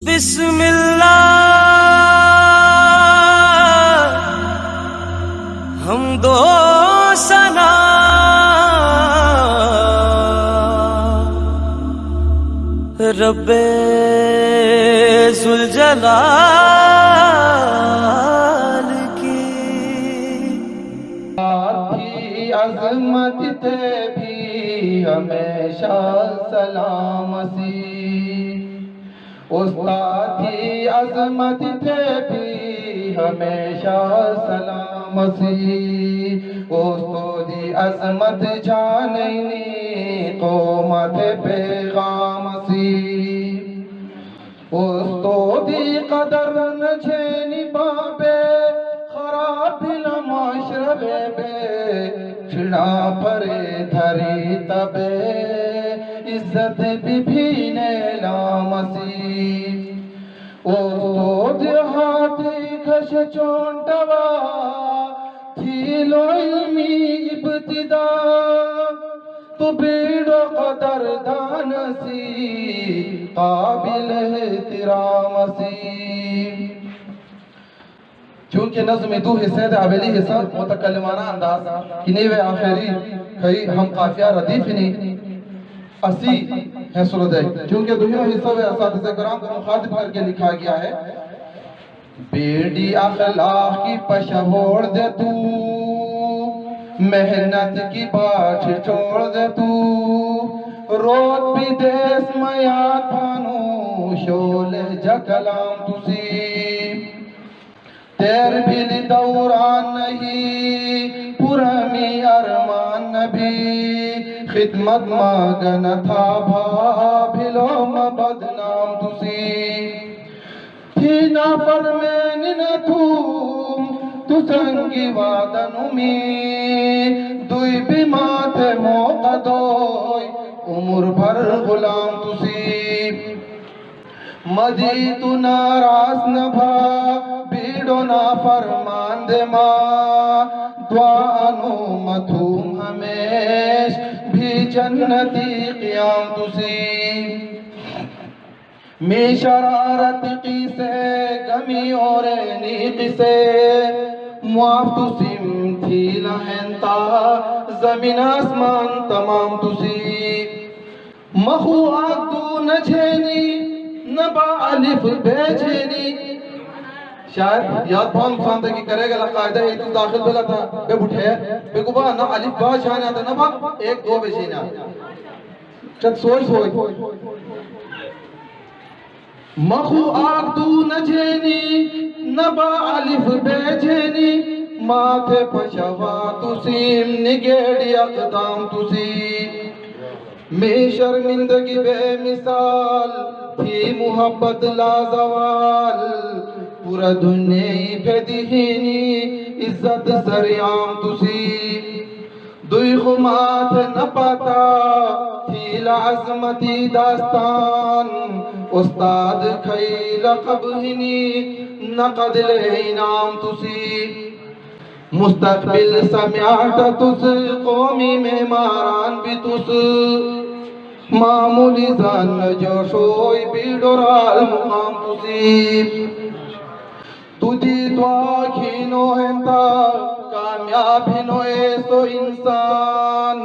بسم اللہ حمد و ثنا رب ذوالجلال کی عظمت تے بھی ہمیشہ سلامتی استاد کی عظمت تھے بھی ہمیشہ سلامتی استادی عظمت جانینی قومت پیغام سی استادی قدر نچینی بابے خراب معاشرے بے چھڑا پرے دھری تبے عزت بھی لامسی او دیہاتی کش چونٹوا تھی لو علمی ابتدا تو بیڑو قدر دانسی قابل احترام سی چونکہ نظم دو حصے دے اولی حصہ متکلمانہ انداز کنی وے آخری کئی ہم قافیہ ردیف نہیں اسی ہے سلدے چونکہ دنیا حصہ وے اساتذہ کرام کو مخاطب کر کے لکھا گیا ہے بیڑی اخلاق کی پشہوڑ دے تو محنت کی باٹ چھوڑ دے تو روت بھی دیس میات بھانو شول جا کلام تسی تیر بھی دوران نہیں پرمی ارمان نبی خدمت ماغن تھا بھابلو بدنام تسی تھی نافرمین نہ تو سنگی وعدن امید دوئی بیمات موقع دوئی عمر بھر غلام تسی مدی تو ناراض نہ بھا بیڑو نا فرمان دے ماں دعا نو مدھوم ہمیش بھی جنتی قیام تسی میں شرارت کی سے گمی اور نیق سے معاف تسیم تھی لہنتا زمین آسمان تمام تسی مخو آگ تو نجھینی نبا علف بیجھینی شاید یاد بہت نقصاندگی کرے گا قاعدہ ہے تو داخل بلا تھا بے بٹھے بے گبا نہ علف با شانے آتا نہ با ایک دو بیشینے آتا چند سوئی مخو آگ دو نجھینی نبا علف بیجھینی ماتھے پشوا تسیم نگیڑی اقدام تسی میں شرمندگی بے مثال تھی محبت لازوال پورا دنیا پہ دہینی عزت سریام تسی دوئی خمات نہ پاتا تھی لعظمتی داستان استاد کھئی لقب ہنی نقد لینام تسی مستقبل سمیاٹا تس قومی میں ماران بھی تس معمولی زن جو شوئی بیڑورال مقام تسی تجھی دعا کھینو ہنتا کامیاب ہنو ایسو انسان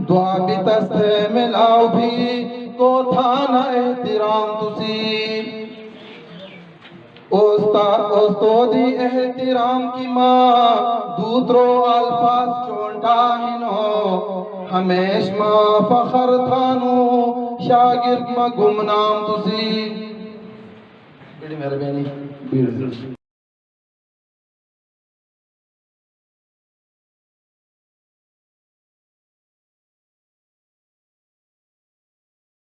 دعا بھی تستے ملاؤ بھی کو تھانا احترام تسی استودی احترام کی ماں دوترو الفاظ چونٹا ہنو ہمیش ماں فخر تھانو شاگرد ما گمنام تسی بڑی مہربانی